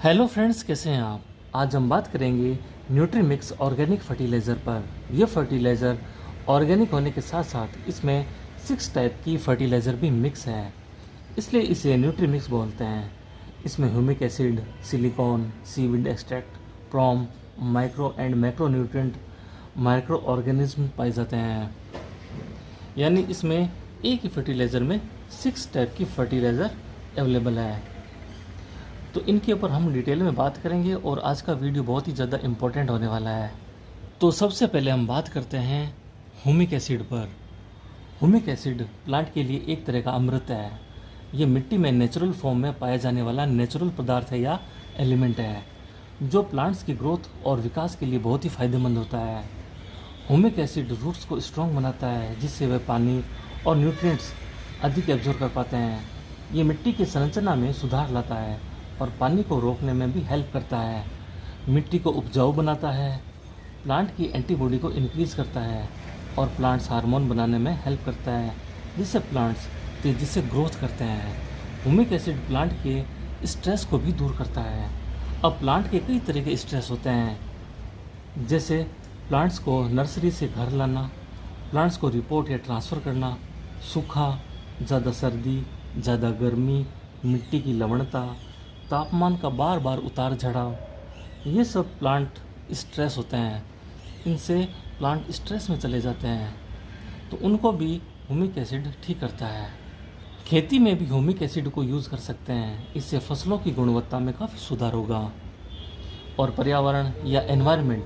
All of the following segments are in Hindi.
हेलो फ्रेंड्स, कैसे हैं आप। आज हम बात करेंगे न्यूट्रीमिक्स ऑर्गेनिक फर्टिलाइज़र पर। यह फर्टिलाइज़र ऑर्गेनिक होने के साथ साथ इसमें 6 टाइप की फर्टिलाइज़र भी मिक्स है, इसलिए इसे न्यूट्रीमिक्स बोलते हैं। इसमें humic acid, silicon, seaweed extract, प्रोम, micro and macro nutrient, micro organism पाए जाते हैं। यानी इसमें एक ही फर्टिलाइज़र में 6 टाइप की फर्टिलाइज़र अवेलेबल है। तो इनके ऊपर हम डिटेल में बात करेंगे और आज का वीडियो बहुत ही ज़्यादा इम्पोर्टेंट होने वाला है। तो सबसे पहले हम बात करते हैं ह्यूमिक एसिड पर। ह्यूमिक एसिड प्लांट के लिए एक तरह का अमृत है। ये मिट्टी में नेचुरल फॉर्म में पाया जाने वाला नेचुरल पदार्थ है या एलिमेंट है, जो प्लांट्स की ग्रोथ और विकास के लिए बहुत ही फ़ायदेमंद होता है। ह्यूमिक एसिड रूट्स को स्ट्रॉन्ग बनाता है, जिससे वे पानी और न्यूट्रिएंट्स अधिक एब्जॉर्ब कर पाते हैं। ये मिट्टी की संरचना में सुधार लाता है और पानी को रोकने में भी हेल्प करता है। मिट्टी को उपजाऊ बनाता है, प्लांट की एंटीबॉडी को इंक्रीज़ करता है और प्लांट्स हार्मोन बनाने में हेल्प करता है, जिससे प्लांट्स तेज़ी से ग्रोथ करते हैं। ह्यूमिक एसिड प्लांट के स्ट्रेस को भी दूर करता है। अब प्लांट के कई तरह के स्ट्रेस होते हैं, जैसे प्लांट्स को नर्सरी से घर लाना, प्लांट्स को रिपोर्ट या ट्रांसफ़र करना, सूखा, ज़्यादा सर्दी, ज़्यादा गर्मी, मिट्टी की लवणता, तापमान का बार बार उतार चढ़ाव, ये सब प्लांट स्ट्रेस होते हैं। इनसे प्लांट स्ट्रेस में चले जाते हैं, तो उनको भी ह्यूमिक एसिड ठीक करता है। खेती में भी ह्यूमिक एसिड को यूज़ कर सकते हैं। इससे फसलों की गुणवत्ता में काफ़ी सुधार होगा और पर्यावरण या एनवायरनमेंट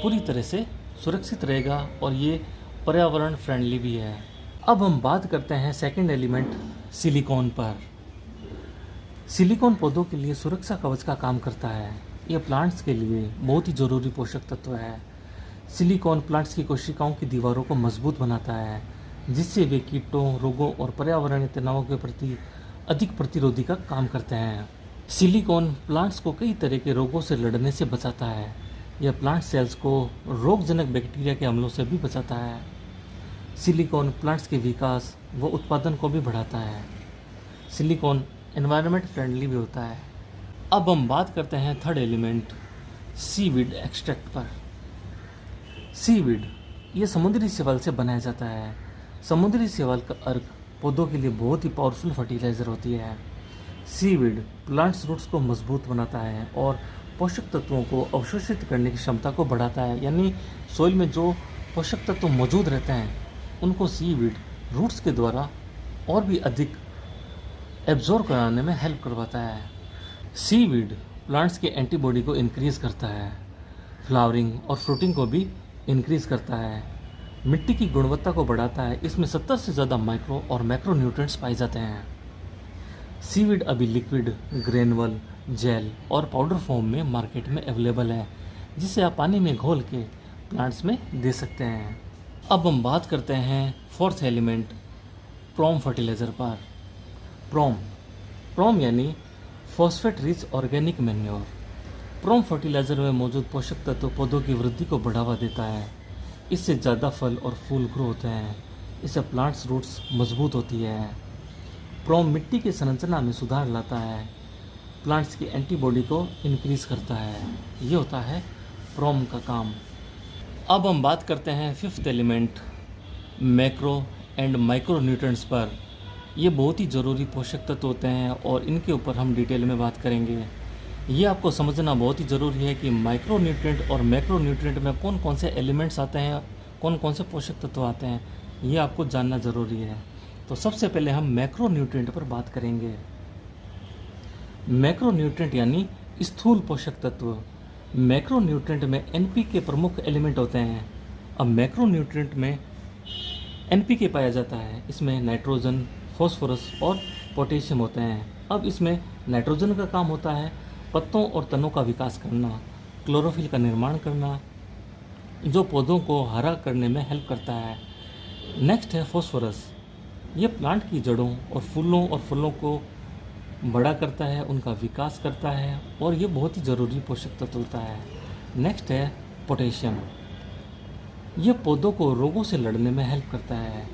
पूरी तरह से सुरक्षित रहेगा और ये पर्यावरण फ्रेंडली भी है। अब हम बात करते हैं सेकंड एलिमेंट सिलिकॉन पर। सिलिकॉन पौधों के लिए सुरक्षा कवच का काम करता है। यह प्लांट्स के लिए बहुत ही ज़रूरी पोषक तत्व है। सिलिकॉन प्लांट्स की कोशिकाओं की दीवारों को मजबूत बनाता है, जिससे वे कीटों, रोगों और पर्यावरणीय तनावों के प्रति अधिक प्रतिरोधी का काम करते हैं। सिलिकॉन प्लांट्स को कई तरह के रोगों से लड़ने से बचाता है। यह प्लांट सेल्स को रोगजनक बैक्टीरिया के हमलों से भी बचाता है। सिलिकॉन प्लांट्स के विकास व उत्पादन को भी बढ़ाता है। सिलिकॉन एनवायरनमेंट फ्रेंडली भी होता है। अब हम बात करते हैं थर्ड एलिमेंट सीवीड एक्सट्रैक्ट पर। सीवीड ये समुद्री शैवाल से बनाया जाता है। समुद्री शैवाल का अर्क पौधों के लिए बहुत ही पावरफुल फर्टिलाइज़र होती है। सीवीड प्लांट्स रूट्स को मजबूत बनाता है और पोषक तत्वों को अवशोषित करने की क्षमता को बढ़ाता है। यानी सोइल में जो पोषक तत्व मौजूद रहते हैं, उनको सीवीड रूट्स के द्वारा और भी अधिक एब्जॉर्ब कराने में हेल्प करवाता है। सीवीड प्लांट्स के एंटीबॉडी को इंक्रीज़ करता है, फ्लावरिंग और फ्रूटिंग को भी इंक्रीज़ करता है, मिट्टी की गुणवत्ता को बढ़ाता है। इसमें 70 से ज़्यादा माइक्रो और मैक्रो न्यूट्रिएंट्स पाए जाते हैं। सीवीड अभी लिक्विड, ग्रेनुअल, जेल और पाउडर फॉर्म में मार्केट में अवेलेबल है, जिसे आप पानी में घोल के प्लांट्स में दे सकते हैं। अब हम बात करते हैं फोर्थ एलिमेंट प्रोम फर्टिलाइज़र पर। प्रोम यानी फॉस्फेट रिच ऑर्गेनिक मैन्योर। प्रोम फर्टिलाइज़र में मौजूद पोषक तत्व पौधों की वृद्धि को बढ़ावा देता है। इससे ज़्यादा फल और फूल ग्रो होते हैं। इससे प्लांट्स रूट्स मजबूत होती है। प्रोम मिट्टी की संरचना में सुधार लाता है, प्लांट्स की एंटीबॉडी को इंक्रीज़ करता है। ये होता है प्रोम का काम। अब हम बात करते हैं fifth element macro and micro nutrients पर। ये बहुत ही ज़रूरी पोषक तत्व होते हैं और इनके ऊपर हम डिटेल में बात करेंगे। ये आपको समझना बहुत ही ज़रूरी है कि माइक्रो न्यूट्रिएंट और मैक्रो न्यूट्रिएंट में कौन कौन से एलिमेंट्स आते हैं, कौन कौन से पोषक तत्व आते हैं, ये आपको जानना ज़रूरी है। तो सबसे पहले हम मैक्रो न्यूट्रिएंट पर बात करेंगे। मैक्रो न्यूट्रिएंट यानी स्थूल पोषक तत्व। मैक्रो न्यूट्रिएंट में एनपीके प्रमुख एलिमेंट होते हैं। अब मैक्रो न्यूट्रिएंट में एनपीके पाया जाता है। इसमें नाइट्रोजन, फॉस्फोरस और पोटेशियम होते हैं। अब इसमें नाइट्रोजन का काम होता है पत्तों और तनों का विकास करना, क्लोरोफिल का निर्माण करना, जो पौधों को हरा करने में हेल्प करता है। नेक्स्ट है फॉस्फोरस। ये प्लांट की जड़ों और फूलों को बड़ा करता है, उनका विकास करता है और ये बहुत ही ज़रूरी पोषक तत्व होता है। नेक्स्ट है पोटेशियम। ये पौधों को रोगों से लड़ने में हेल्प करता है,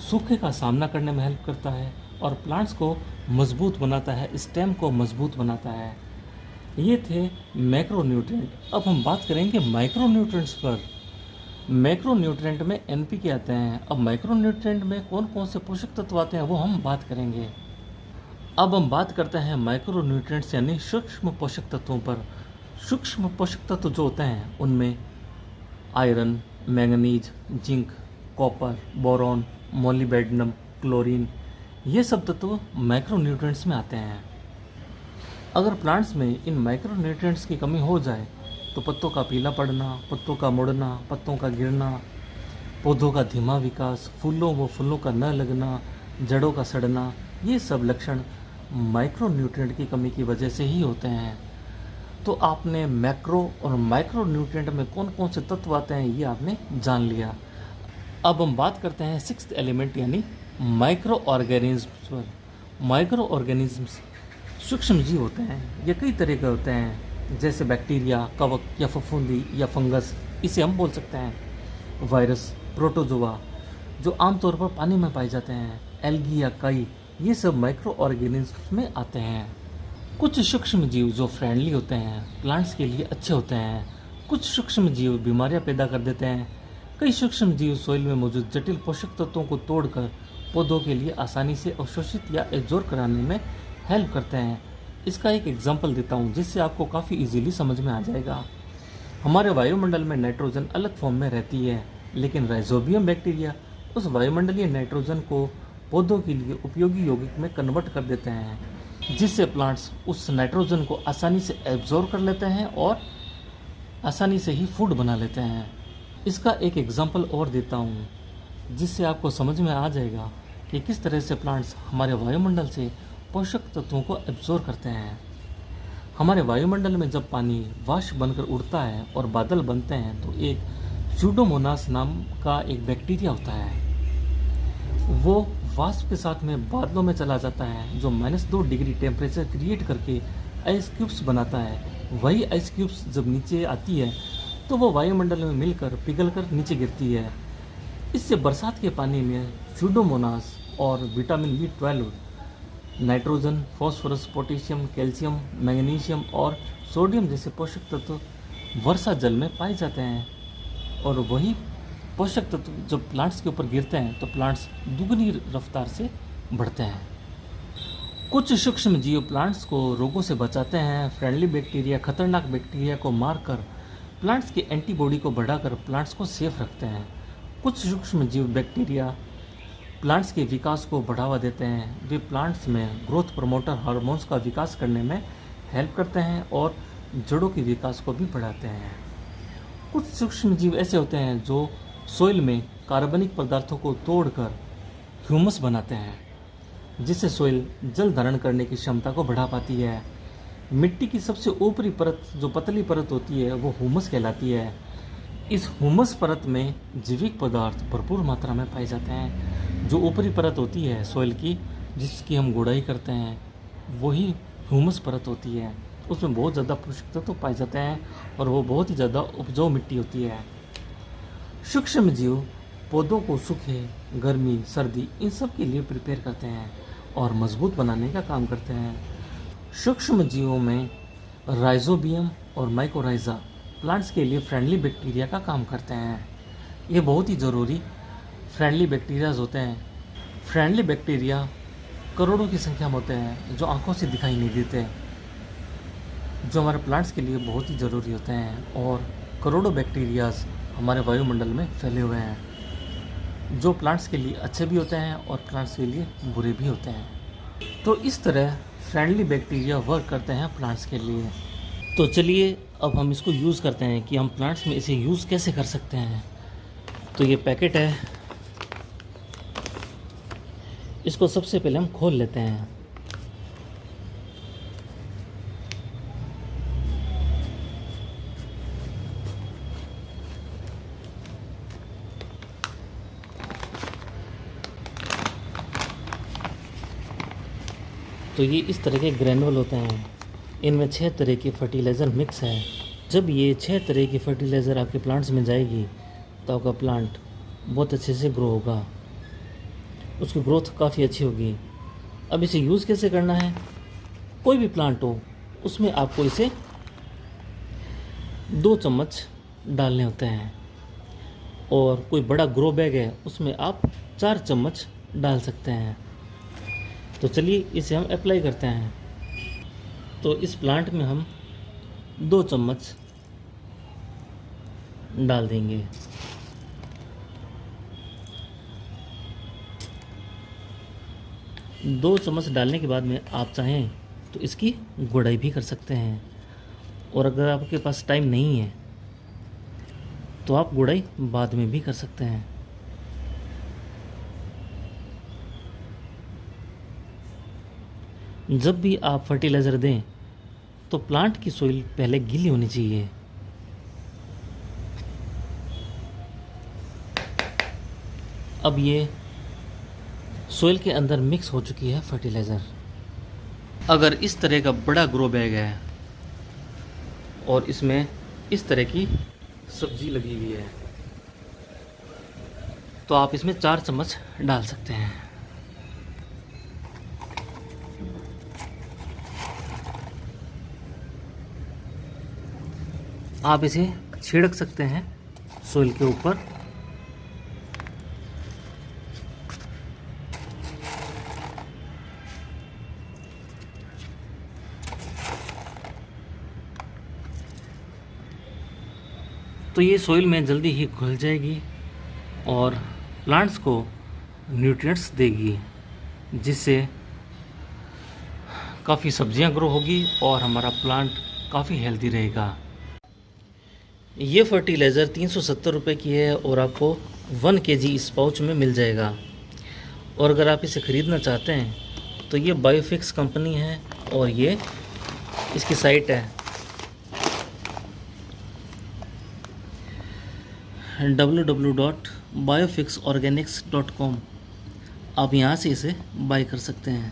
सूखे का सामना करने में हेल्प करता है और प्लांट्स को मजबूत बनाता है, स्टेम को मजबूत बनाता है। ये थे मैक्रोन्यूट्रिएंट। अब हम बात करेंगे माइक्रोन्यूट्रिएंट्स पर। मैक्रोन्यूट्रिएंट में एनपीके आते हैं। अब माइक्रोन्यूट्रिएंट में कौन कौन से पोषक तत्व आते हैं वो हम बात करेंगे। अब हम बात करते हैं माइक्रोन्यूट्रिएंट्स यानी सूक्ष्म पोषक तत्वों पर। सूक्ष्म पोषक तत्व जो होते हैं उनमें iron, manganese, zinc, copper, boron, molybdenum, chlorine, ये सब तत्व माइक्रोन्यूट्रिएंट्स में आते हैं। अगर प्लांट्स में इन माइक्रोन्यूट्रिएंट्स की कमी हो जाए तो पत्तों का पीला पड़ना, पत्तों का मुड़ना, पत्तों का गिरना, पौधों का धीमा विकास, फूलों व फूलों का न लगना, जड़ों का सड़ना, ये सब लक्षण माइक्रोन्यूट्रिएंट की कमी की वजह से ही होते हैं। तो आपने मैक्रो और माइक्रोन्यूट्रिएंट में कौन कौन से तत्व आते हैं ये आपने जान लिया। अब हम बात करते हैं सिक्स्थ एलिमेंट यानी माइक्रो ऑर्गेनिज्म्स पर। माइक्रो ऑर्गेनिज्म्स सूक्ष्म जीव होते हैं। ये कई तरह के होते हैं, जैसे बैक्टीरिया, कवक या फफूंदी या फंगस, इसे हम बोल सकते हैं। वायरस, प्रोटोजोआ जो आमतौर पर पानी में पाए जाते हैं, एल्गी या काई, ये सब माइक्रो ऑर्गेनिज्म्स में आते हैं। कुछ सूक्ष्म जीव जो फ्रेंडली होते हैं, प्लांट्स के लिए अच्छे होते हैं। कुछ सूक्ष्म जीव बीमारियां पैदा कर देते हैं। कई सूक्ष्म जीव सोइल में मौजूद जटिल पोषक तत्वों को तोड़कर पौधों के लिए आसानी से अवशोषित या एब्जॉर्ब कराने में हेल्प करते हैं। इसका एक एग्जांपल देता हूँ जिससे आपको काफ़ी इजीली समझ में आ जाएगा। हमारे वायुमंडल में नाइट्रोजन अलग फॉर्म में रहती है, लेकिन राइजोबियम बैक्टीरिया उस वायुमंडलीय नाइट्रोजन को पौधों के लिए उपयोगी यौगिक में कन्वर्ट कर देते हैं, जिससे प्लांट्स उस नाइट्रोजन को आसानी से एब्जॉर्ब कर लेते हैं और आसानी से ही फूड बना लेते हैं। इसका एक एग्जांपल और देता हूँ जिससे आपको समझ में आ जाएगा कि किस तरह से प्लांट्स हमारे वायुमंडल से पोषक तत्वों को एब्जॉर्ब करते हैं। हमारे वायुमंडल में जब पानी वाष्प बनकर उड़ता है और बादल बनते हैं तो एक स्यूडोमोनास नाम का एक बैक्टीरिया होता है। वो वाष्प के साथ में बादलों में चला जाता है, जो -2 डिग्री टेम्परेचर क्रिएट करके आइस क्यूब्स बनाता है। वही आइस क्यूब्स जब नीचे आती है तो वो वायुमंडल में मिलकर पिघलकर नीचे गिरती है। इससे बरसात के पानी में स्यूडोमोनास और vitamin B12, nitrogen, phosphorus, potassium, calcium, magnesium और सोडियम जैसे पोषक तत्व वर्षा जल में पाए जाते हैं। और वही पोषक तत्व जब प्लांट्स के ऊपर गिरते हैं तो प्लांट्स दुगनी रफ्तार से बढ़ते हैं। कुछ सूक्ष्म जीव प्लांट्स को रोगों से बचाते हैं। फ्रेंडली बैक्टीरिया खतरनाक बैक्टीरिया को मारकर प्लांट्स की एंटीबॉडी को बढ़ाकर प्लांट्स को सेफ रखते हैं। कुछ सूक्ष्म जीव बैक्टीरिया प्लांट्स के विकास को बढ़ावा देते हैं। वे प्लांट्स में ग्रोथ प्रमोटर हार्मोन्स का विकास करने में हेल्प करते हैं और जड़ों के विकास को भी बढ़ाते हैं। कुछ सूक्ष्म जीव ऐसे होते हैं जो सोइल में कार्बनिक पदार्थों को तोड़कर ह्यूमस बनाते हैं, जिससे सोइल जल धारण करने की क्षमता को बढ़ा पाती है। मिट्टी की सबसे ऊपरी परत जो पतली परत होती है वो ह्यूमस कहलाती है। इस ह्यूमस परत में जैविक पदार्थ भरपूर मात्रा में पाए जाते हैं। जो ऊपरी परत होती है सोइल की, जिसकी हम गुड़ाई करते हैं, वही ह्यूमस परत होती है। उसमें बहुत ज़्यादा पोषक तत्व पाए जाते हैं और वो बहुत ही ज़्यादा उपजाऊ मिट्टी होती है। सूक्ष्म जीव पौधों को सूखे, गर्मी, सर्दी इन सब के लिए प्रिपेयर करते हैं और मजबूत बनाने का काम करते हैं। सूक्ष्म जीवों में राइजोबियम और माइकोराइजा प्लांट्स के लिए फ्रेंडली बैक्टीरिया का काम करते हैं। ये बहुत ही ज़रूरी फ्रेंडली बैक्टीरियाज होते हैं। फ्रेंडली बैक्टीरिया करोड़ों की संख्या में होते हैं जो आंखों से दिखाई नहीं देते, जो हमारे प्लांट्स के लिए बहुत ही ज़रूरी होते हैं। और करोड़ों बैक्टीरियाज हमारे वायुमंडल में फैले हुए हैं, जो प्लांट्स के लिए अच्छे भी होते हैं और प्लांट्स के लिए बुरे भी होते हैं। तो इस तरह फ्रेंडली बैक्टीरिया वर्क करते हैं प्लांट्स के लिए। तो चलिए अब हम इसको यूज़ करते हैं कि हम प्लांट्स में इसे यूज़ कैसे कर सकते हैं। तो ये पैकेट है, इसको सबसे पहले हम खोल लेते हैं। तो ये इस तरह के ग्रैनुअल होते हैं। इनमें 6 तरह की फर्टिलाइज़र मिक्स है। जब ये 6 तरह की फर्टिलाइज़र आपके प्लांट्स में जाएगी तो आपका प्लांट बहुत अच्छे से ग्रो होगा, उसकी ग्रोथ काफ़ी अच्छी होगी। अब इसे यूज़ कैसे करना है, कोई भी प्लांट हो उसमें आपको इसे 2 चम्मच डालने होते हैं, और कोई बड़ा ग्रो बैग है उसमें आप 4 चम्मच डाल सकते हैं। तो चलिए इसे हम अप्लाई करते हैं। तो इस प्लांट में हम 2 चम्मच डाल देंगे। दो चम्मच डालने के बाद में आप चाहें तो इसकी गुड़ाई भी कर सकते हैं, और अगर आपके पास टाइम नहीं है तो आप गुड़ाई बाद में भी कर सकते हैं। जब भी आप फर्टिलाइज़र दें तो प्लांट की सोइल पहले गीली होनी चाहिए। अब ये सोइल के अंदर मिक्स हो चुकी है फर्टिलाइज़र। अगर इस तरह का बड़ा ग्रो बैग है और इसमें इस तरह की सब्जी लगी हुई है तो आप इसमें 4 चम्मच डाल सकते हैं। आप इसे छिड़क सकते हैं सोइल के ऊपर। तो ये सोइल में जल्दी ही घुल जाएगी और प्लांट्स को न्यूट्रिएंट्स देगी, जिससे काफ़ी सब्जियां ग्रो होगी और हमारा प्लांट काफ़ी हेल्दी रहेगा। ये फर्टिलाइज़र 370 रुपये की है और आपको 1 kg इस पाउच में मिल जाएगा। और अगर आप इसे ख़रीदना चाहते हैं तो ये बायोफिक्स कंपनी है और ये इसकी साइट है www.biofixorganics.com। आप यहाँ से इसे बाय कर सकते हैं।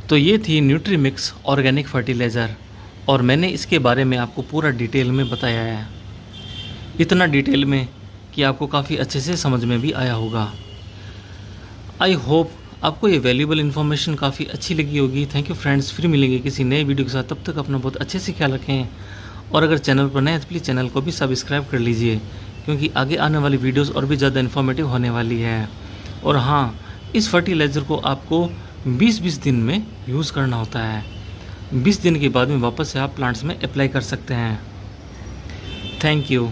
तो ये थी न्यूट्रीमिक्स ऑर्गेनिक फर्टिलाइज़र, और मैंने इसके बारे में आपको पूरा डिटेल में बताया है, इतना डिटेल में कि आपको काफ़ी अच्छे से समझ में भी आया होगा। आई होप आपको ये वैल्यूएबल इन्फॉर्मेशन काफ़ी अच्छी लगी होगी। थैंक यू फ्रेंड्स, फिर मिलेंगे किसी नए वीडियो के साथ। तब तक अपना बहुत अच्छे से ख्याल रखें, और अगर चैनल पर नए हैं तो प्लीज़ चैनल को भी सब्सक्राइब कर लीजिए, क्योंकि आगे आने वाली वीडियोस और भी ज़्यादा इन्फॉर्मेटिव होने वाली है। और हाँ, इस फर्टिलाइज़र को आपको 20-20 दिन में यूज़ करना होता है। 20 दिन के बाद में वापस से आप प्लांट्स में अप्लाई कर सकते हैं। Thank you.